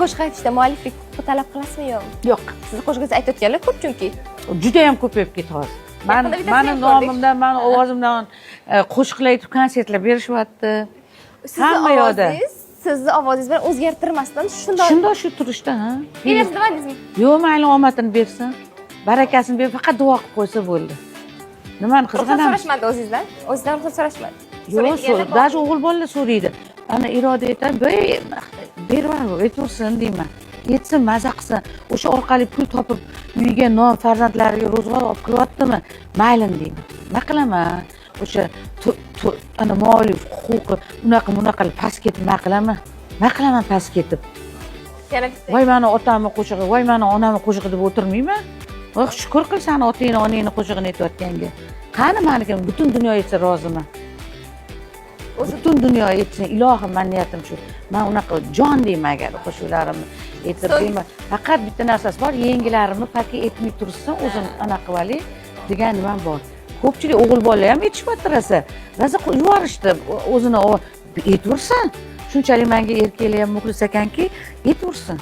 qo'shiq aytishda mualliflik huquqi talab qilasizmi yo'qmi? Yo'q. Sizni qo'shig'ingizni aytayotganlar ko'p chunki. Juda ham ko'payib ketdi hozir. Mani nomimdan, mani ovozimdan qo'shiqlar aytib, konsertlar berishyapti. Hamma yoqda. Sizni ovozingiz bilan o'zgartirmasdan shundoq shu turishda, ha. Berasiz demadingizmi? Yo'q, mayli omadini bersin. Barakasini berib, faqat duo qilib qo'ysa bo'ldi. Nimani qizg'anamiz? So'rashmadi o'zingizdan. O'zingizdan ruxsat so'rashmadi. Yo'q, даже o'g'il bolalar so'raydi. Ana iroda aytadi, berib aytsin deyman. Yetsin, maza qilsin. O'sha orqali pul topib, uyiga non, farzandlariga ro'zg'or olib qilyaptimi? Maylim deyman. Nima qilaman? O'sha ana muallif huquqi bunaqa past ketib nima qilaman? Nima qilaman past ketib? Voy mani otamni qo'shig'i, voy mani onamni qo'shig'i deb o'tirmayman. Voy shukr qilsan otangni, onangni qo'shig'ini aytayotganga. Qani meniki butun dunyo aytsa roziman. Butun dunyo aytsin, ilohim, men niyatim shu. Men unaqa jon deyman agar qo'shiqlarimni aytib deyman. Faqat bitta narsasi bor, yengilarimni paki etmay tursin, o'zim anaqa qilali degan nimam bor. Ko'pchilik o'g'il bolalar ham aytishyapti rosa. Rosa yuborishdi, o'zini aytaversin. Shunchalik menga erkaklar ham muxlis ekanki, aytaversin.